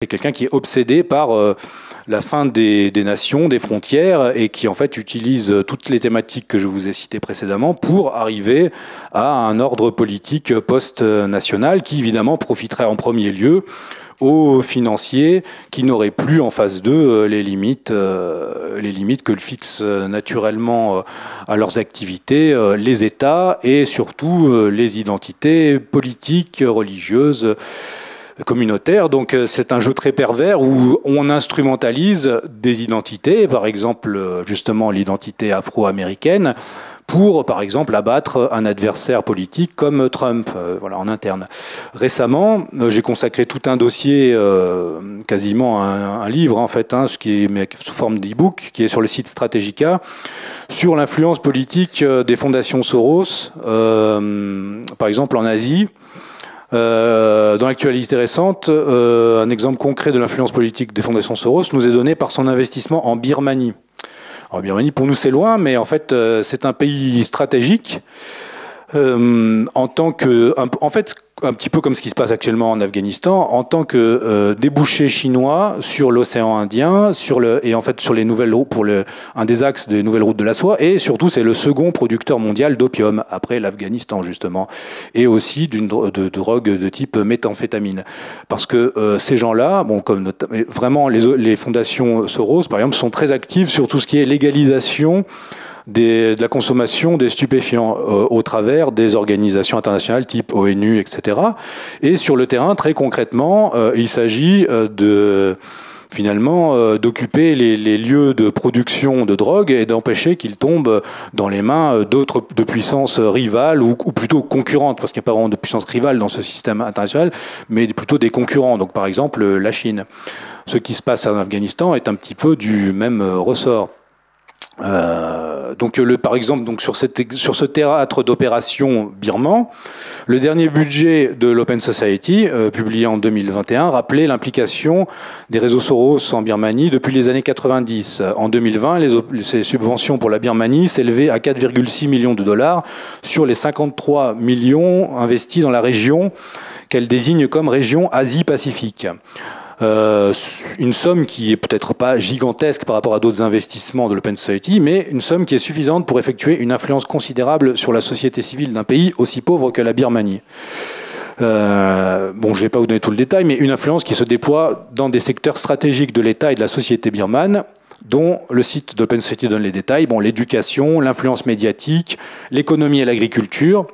C'est quelqu'un qui est obsédé par la fin des nations, des frontières, et qui en fait utilise toutes les thématiques que je vous ai citées précédemment pour arriver à un ordre politique post-national qui évidemment profiterait en premier lieu aux financiers qui n'auraient plus en face d'eux les limites que le fixent naturellement à leurs activités les États et surtout les identités politiques, religieuses, communautaire. Donc c'est un jeu très pervers où on instrumentalise des identités, par exemple justement l'identité afro-américaine, pour par exemple abattre un adversaire politique comme Trump, voilà, en interne. Récemment, j'ai consacré tout un dossier, quasiment un livre en fait, ce qui est mais sous forme d'e-book, qui est sur le site Strategica, sur l'influence politique des fondations Soros, par exemple en Asie. Dans l'actualité récente, un exemple concret de l'influence politique des fondations Soros nous est donné par son investissement en Birmanie. Alors, Birmanie, pour nous, c'est loin, mais en fait, c'est un pays stratégique en fait, un petit peu comme ce qui se passe actuellement en Afghanistan, en tant que débouché chinois sur l'océan Indien, et en fait sur les nouvelles routes un des axes des nouvelles routes de la soie, et surtout c'est le second producteur mondial d'opium après l'Afghanistan justement, et aussi de drogue de type méthamphétamine, parce que ces gens-là, bon, comme vraiment les fondations Soros par exemple sont très actives sur tout ce qui est légalisation de la consommation des stupéfiants au travers des organisations internationales type ONU, etc. Et sur le terrain, très concrètement, il s'agit finalement d'occuper les lieux de production de drogue et d'empêcher qu'ils tombent dans les mains de puissances rivales ou plutôt concurrentes, parce qu'il n'y a pas vraiment de puissance rivale dans ce système international, mais plutôt des concurrents, donc par exemple la Chine. Ce qui se passe en Afghanistan est un petit peu du même ressort. Par exemple, sur ce théâtre d'opération birman, le dernier budget de l'Open Society, publié en 2021, rappelait l'implication des réseaux Soros en Birmanie depuis les années 90. En 2020, ces subventions pour la Birmanie s'élevaient à 4,6 millions de dollars sur les 53 millions investis dans la région qu'elle désigne comme région Asie-Pacifique. Une somme qui est peut-être pas gigantesque par rapport à d'autres investissements de l'Open Society, mais une somme qui est suffisante pour effectuer une influence considérable sur la société civile d'un pays aussi pauvre que la Birmanie. Je ne vais pas vous donner tout le détail, mais une influence qui se déploie dans des secteurs stratégiques de l'État et de la société birmane, dont le site de l'Open Society donne les détails, l'éducation, l'influence médiatique, l'économie et l'agriculture,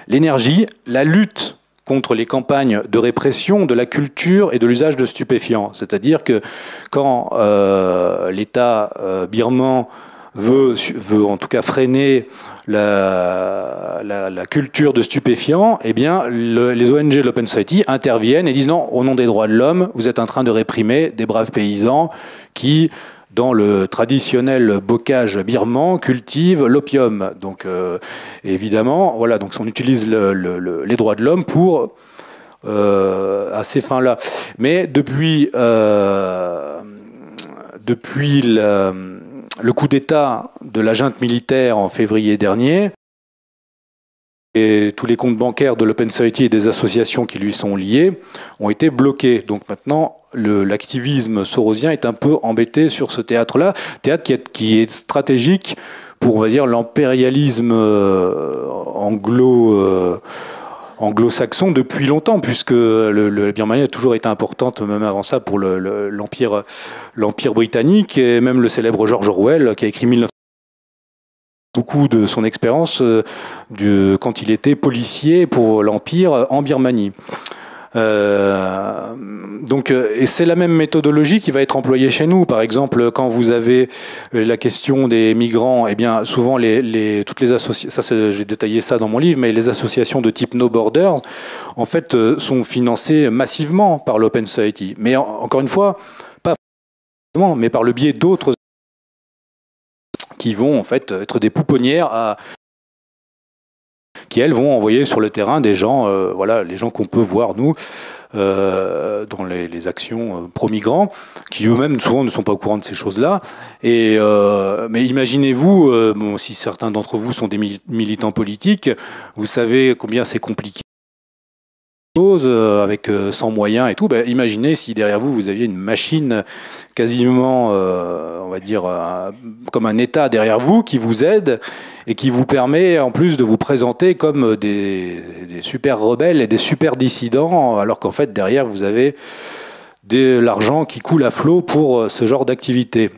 l'énergie, la lutte contre les campagnes de répression de la culture et de l'usage de stupéfiants. C'est-à-dire que quand l'État birman veut en tout cas freiner la culture de stupéfiants, eh bien, les ONG de l'Open Society interviennent et disent non, au nom des droits de l'homme, vous êtes en train de réprimer des braves paysans qui, dans le traditionnel bocage birman, cultive l'opium. Donc, évidemment, voilà, donc on utilise les droits de l'homme pour à ces fins-là. Mais depuis le coup d'État de la junte militaire en février dernier, et tous les comptes bancaires de l'Open Society et des associations qui lui sont liées ont été bloqués. Donc maintenant, l'activisme sorosien est un peu embêté sur ce théâtre-là, théâtre qui est stratégique pour, on va dire, l'impérialisme anglo-saxon depuis longtemps, puisque la Birmanie a toujours été importante, même avant ça, pour l'Empire britannique, et même le célèbre George Orwell, qui a écrit 1900. Beaucoup de son expérience quand il était policier pour l'Empire en Birmanie. Et c'est la même méthodologie qui va être employée chez nous. Par exemple, quand vous avez la question des migrants, eh bien souvent toutes les associations, j'ai détaillé ça dans mon livre, mais les associations de type No Borders, en fait, sont financées massivement par l'Open Society. Mais encore une fois, pas forcément, mais par le biais d'autres qui vont en fait être des pouponnières qui elles vont envoyer sur le terrain des gens, les gens qu'on peut voir nous dans les actions pro-migrants, qui eux-mêmes souvent ne sont pas au courant de ces choses-là. Mais imaginez-vous, si certains d'entre vous sont des militants politiques, vous savez combien c'est compliqué avec sans moyens et tout, ben, imaginez si derrière vous, vous aviez une machine quasiment, on va dire, comme un État derrière vous qui vous aide et qui vous permet en plus de vous présenter comme des super rebelles et des super dissidents, alors qu'en fait derrière vous avez de l'argent qui coule à flot pour ce genre d'activité.